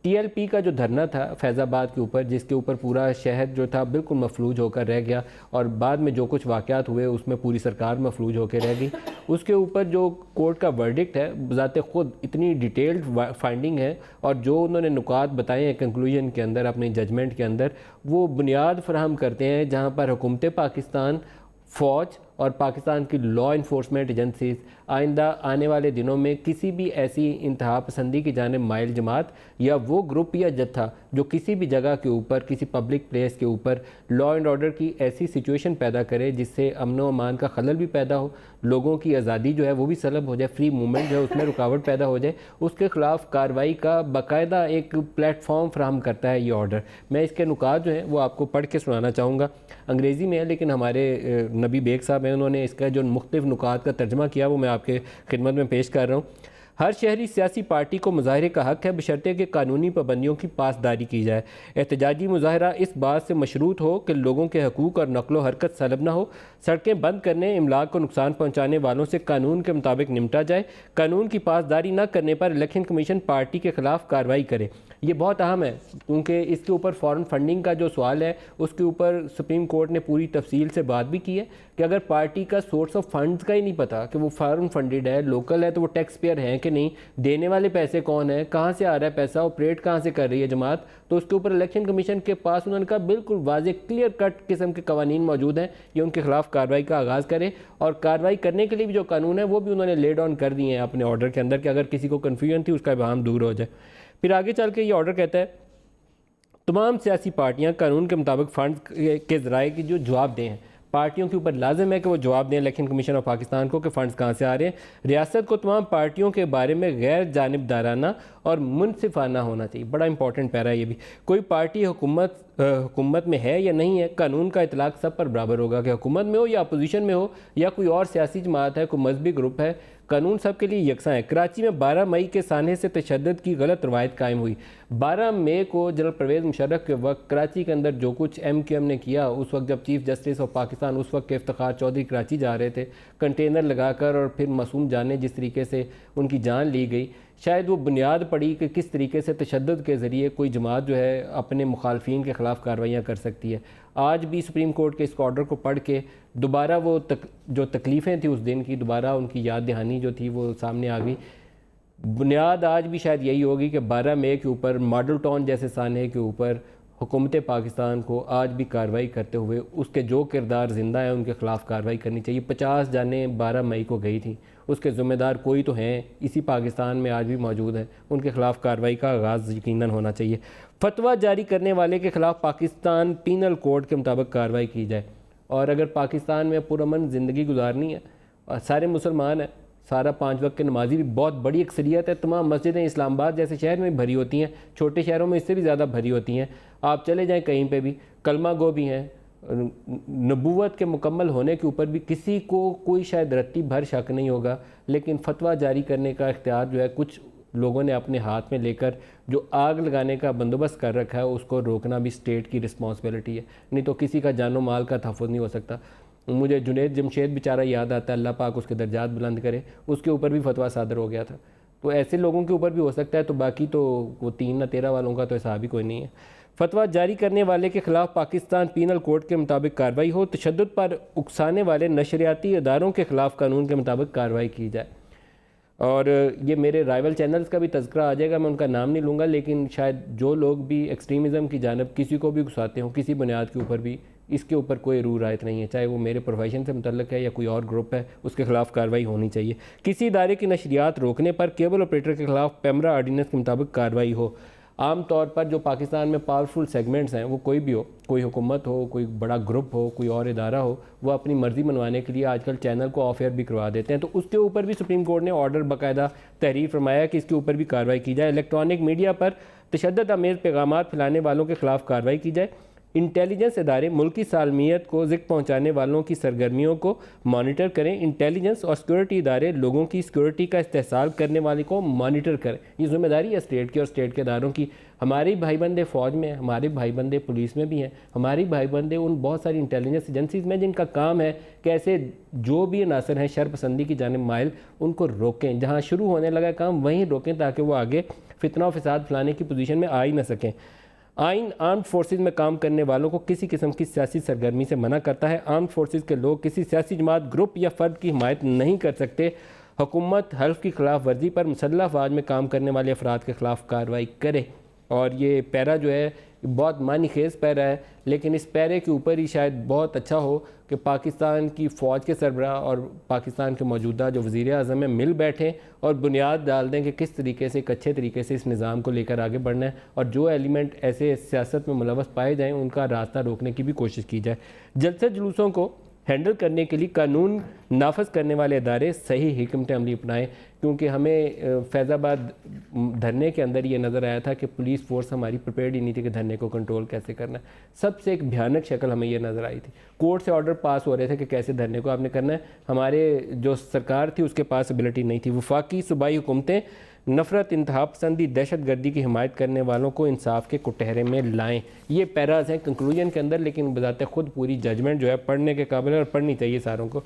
TLP का जो धरना था फैज़ाबाद के ऊपर, जिसके ऊपर पूरा शहर जो था बिल्कुल मफलूज होकर रह गया और बाद में जो कुछ वाक़यात हुए उसमें पूरी सरकार मफलूज होकर रह गई, उसके ऊपर जो कोर्ट का वर्डिक्ट है ज़ाते ख़ुद इतनी डिटेल्ड फाइंडिंग है और जो उन्होंने नुकात बताए हैं कंक्लूजन के अंदर, अपने जजमेंट के अंदर, वो बुनियाद फराहम करते हैं जहाँ पर हुकूमत पाकिस्तान, फ़ौज और पाकिस्तान की लॉ इन्फोर्समेंट एजेंसीज आइंदा आने वाले दिनों में किसी भी ऐसी इंतहा पसंदी की जानिब माइल जमात या वो ग्रुप या जत्था जो किसी भी जगह के ऊपर, किसी पब्लिक प्लेस के ऊपर लॉ एंड ऑर्डर की ऐसी सिचुएशन पैदा करे जिससे अमन व अमान का खलल भी पैदा हो, लोगों की आज़ादी जो है वो भी सलब हो जाए, फ्री मूवमेंट जो है उसमें रुकावट पैदा हो जाए, उसके ख़िलाफ़ कार्रवाई का बाकायदा एक प्लेटफॉर्म फ्राहम करता है ये ऑर्डर। मैं इसके नुकात जो हैं वो आपको पढ़ के सुनाना चाहूँगा। अंग्रेज़ी में है लेकिन हमारे नबी बेग साहब हैं, उन्होंने इसका जो मुख्तलिफ नुकात का तर्जमा किया वो मैं आपके खिदमत में पेश कर रहा हूँ। हर शहरी सियासी पार्टी को मुजाहरे का हक़ है बशर्ते कि कानूनी पाबंदियों की पासदारी की जाए। एहतजाजी मुजाहरा इस बात से मशरूत हो कि लोगों के हकूक़ और नकलो हरकत सलब न हो, सड़कें बंद करने, इमलाक को नुकसान पहुँचाने वालों से कानून के मुताबिक निपटा जाए, कानून की पासदारी न करने पर इलेक्शन कमीशन पार्टी के ख़िलाफ़ कार्रवाई करे। ये बहुत अहम है क्योंकि इसके ऊपर फ़ॉरेन फंडिंग का जो सवाल है उसके ऊपर सुप्रीम कोर्ट ने पूरी तफसील से बात भी की है कि अगर पार्टी का सोर्स ऑफ फंड्स का ही नहीं पता कि वो फॉरेन फंडेड है, लोकल है, तो वो टैक्स पेयर हैं कि नहीं, देने वाले पैसे कौन है, कहाँ से आ रहा है पैसा, ऑपरेट कहाँ से कर रही है जमात, तो उसके ऊपर इलेक्शन कमीशन के पास उन्होंने कहा बिल्कुल वाज़ेह क्लियर कट किस्म के कवानीन मौजूद हैं, ये उनके खिलाफ कार्रवाई का आगाज़ करें। और कार्रवाई करने के लिए भी जो कानून है वो भी उन्होंने लेड ऑन कर दिए हैं अपने ऑर्डर के अंदर कि अगर किसी को कन्फ्यूजन थी उसका इबाहम दूर हो जाए। फिर आगे चल के ये ऑर्डर कहता है तमाम सियासी पार्टियां कानून के मुताबिक फ़ंड के ज़राए की जो जवाब दें, पार्टियों के ऊपर लाजिम है कि वो जवाब दें इलेक्शन कमीशन ऑफ पाकिस्तान को कि फ़ंड्स कहाँ से आ रहे हैं। रियासत को तमाम पार्टियों के बारे में गैर जानिबदाराना और मुनसिफाना होना चाहिए। बड़ा इंपॉर्टेंट पैरा है ये भी। कोई पार्टी हुकूमत में है या नहीं है, कानून का इतलाक सब पर बराबर होगा कि हुकूमत में हो या अपोजिशन में हो या कोई और सियासी जमात है, कोई मजहबी ग्रुप है, कानून सब के लिए यकसा है। कराची में 12 मई के सानहे से तशद्दुद की गलत रवायत कायम हुई। 12 मई को जनरल परवेज़ मुशर्रफ के वक्त कराची के अंदर जो कुछ MQM ने किया, उस वक्त जब चीफ जस्टिस ऑफ पाकिस्तान उस वक्त के इफ्तिखार चौधरी कराची जा रहे थे, कंटेनर लगाकर और फिर मासूम जाने जिस तरीके से उनकी जान ली गई, शायद वो बुनियाद पड़ी कि किस तरीके से तशद्दुद के ज़रिए कोई जमात जो है अपने मुखालफिन के ख़िलाफ़ कार्रवाइयाँ कर सकती है। आज भी सुप्रीम कोर्ट के इस ऑर्डर को पढ़ के दोबारा वो जो तकलीफ़ें थी उस दिन की, दोबारा उनकी याद दहानी जो थी वो सामने आ गई। बुनियाद आज भी शायद यही होगी कि 12 मई के ऊपर मॉडल टाउन जैसे सानहे के ऊपर हुकूमत पाकिस्तान को आज भी कार्रवाई करते हुए उसके जो किरदार ज़िंदा है उनके ख़िलाफ़ कार्रवाई करनी चाहिए। 50 जानें 12 मई को गई थी, उसके ज़िम्मेदार कोई तो हैं, इसी पाकिस्तान में आज भी मौजूद हैं, उनके ख़िलाफ़ कार्रवाई का आगाज़ यकीनन होना चाहिए। फतवा जारी करने वाले के ख़िलाफ़ पाकिस्तान पीनल कोड के मुताबिक कार्रवाई की जाए। और अगर पाकिस्तान में पुरअमन ज़िंदगी गुजारनी है और सारे मुसलमान हैं, सारा 5 वक्त के नमाजी भी बहुत बड़ी अक्सरियत है, तमाम मस्जिदें इस्लामाबाद जैसे शहर में भरी होती हैं, छोटे शहरों में इससे भी ज़्यादा भरी होती हैं, आप चले जाएं कहीं पे भी, कलमा गो भी हैं, नबूवत के मुकम्मल होने के ऊपर भी किसी को कोई शायद रत्ती भर शक नहीं होगा, लेकिन फतवा जारी करने का इख्तियार जो है कुछ लोगों ने अपने हाथ में लेकर जो आग लगाने का बंदोबस्त कर रखा है उसको रोकना भी स्टेट की रिस्पॉन्सिबिलिटी है, नहीं तो किसी का जानो माल का तहफ़्फ़ुज़ नहीं हो सकता। मुझे जुनैद जमशेद बेचारा याद आता है, अल्लाह पाक उसके दर्जात बुलंद करे, उसके ऊपर भी फतवा सादर हो गया था। तो ऐसे लोगों के ऊपर भी हो सकता है, तो बाकी तो वो 3 न 13 वालों का तो हिसाब ही कोई नहीं है। फतवा जारी करने वाले के ख़िलाफ़ पाकिस्तान पीनल कोड के मुताबिक कार्रवाई हो, तशद्दुद पर उकसाने वाले नशरियाती इदारों के ख़िलाफ़ कानून के मुताबिक कार्रवाई की जाए। और ये मेरे राइवल चैनल्स का भी तज़किरा आ जाएगा, मैं उनका नाम नहीं लूँगा, लेकिन शायद जो लोग भी एक्सट्रीमिज़म की जानब किसी को भी घुसाते हों किसी बुनियाद के ऊपर भी, इसके ऊपर कोई रू रायत नहीं है, चाहे वो मेरे प्रोफेशन से मुतल्लिक है या कोई और ग्रुप है, उसके ख़िलाफ़ कार्रवाई होनी चाहिए। किसी इदारे की नशरियात रोकने पर केबल ऑपरेटर के ख़िलाफ़ पैमरा आर्डीनेंस के मुताबिक कार्रवाई हो। आम तौर पर जो पाकिस्तान में पावरफुल सेगमेंट्स हैं, वो कोई भी हो, कोई हुकूमत हो, कोई बड़ा ग्रुप हो, कोई और इदारा हो, वो अपनी मर्ज़ी मनवाने के लिए आजकल चैनल को ऑफ एयर भी करवा देते हैं, तो उसके ऊपर भी सुप्रीम कोर्ट ने ऑर्डर बाकायदा तहरीर फरमाया कि इसके ऊपर भी कार्रवाई की जाए। इलेक्ट्रॉनिक मीडिया पर तशद्दुद आमेज़ पैगामात फैलाने वालों के ख़िलाफ़ कार्रवाई की जाए। इंटेलिजेंस इदारे मुल्की सालमियत को ज़िक पहुँचाने वालों की सरगर्मियों को मॉनिटर करें। इंटेलिजेंस और सिक्योरिटी इदारे लोगों की सिक्योरिटी का इस्तेहसाल करने वाले को मॉनिटर करें। ये जिम्मेदारी है स्टेट की और स्टेट के इदारों की। हमारे भाई बंदे फ़ौज में, हमारे भाई बंदे पुलिस में भी हैं, हमारे भाई बंदे उन बहुत सारी इंटेलिजेंस एजेंसीज़ में जिनका काम है कैसे जो भी अनासर हैं शरपसंदी की जानिब माइल उनको रोकें। जहाँ शुरू होने लगा काम वहीं रोकें ताकि वो आगे फितना और फसाद फैलाने की पोजीशन में आ ही ना सकें। आइन आर्म्ड फोर्सेस में काम करने वालों को किसी किस्म की सियासी सरगर्मी से मना करता है। आर्म्ड फोर्सेस के लोग किसी सियासी जमात, ग्रुप या फ़र्द की हिमायत नहीं कर सकते। हुकूमत हल्फ की खिलाफ वर्जी पर मुसल्लह अफवाज में काम करने वाले अफराद के खिलाफ कार्रवाई करे। और ये पैरा जो है बहुत मानी खेज़ पैरा है, लेकिन इस पैरे के ऊपर ही शायद बहुत अच्छा हो कि पाकिस्तान की फ़ौज के सरबराह और पाकिस्तान के मौजूदा जो वज़ीर आज़म है मिल बैठें और बुनियाद डाल दें कि किस तरीके से एक अच्छे तरीके से इस निज़ाम को लेकर आगे बढ़ना है, और जो एलिमेंट ऐसे सियासत में मुलव्वस पाए जाएँ उनका रास्ता रोकने की भी कोशिश की जाए। जलसे जुलूसों को हैंडल करने के लिए कानून नाफज करने वाले इदारे सही हिकमत अमली अपनाएं, क्योंकि हमें फैज़ाबाद धरने के अंदर ये नज़र आया था कि पुलिस फोर्स हमारी प्रिपेयर्ड ही नहीं थी कि धरने को कंट्रोल कैसे करना है। सबसे एक भयानक शक्ल हमें ये नज़र आई थी। कोर्ट से ऑर्डर पास हो रहे थे कि कैसे धरने को आपने करना है, हमारे जो सरकार थी उसके पास एबिलिटी नहीं थी। वफाकी सूबाई हुकूमतें नफ़रत, इंतहा पसंदी, दहशत गर्दी की हिमायत करने वालों को इंसाफ के कुटहरे में लाएं। ये पैराज हैं कंक्लूजन के अंदर, लेकिन बजाते खुद पूरी जजमेंट जो है पढ़ने के काबिल है और पढ़नी चाहिए सारों को।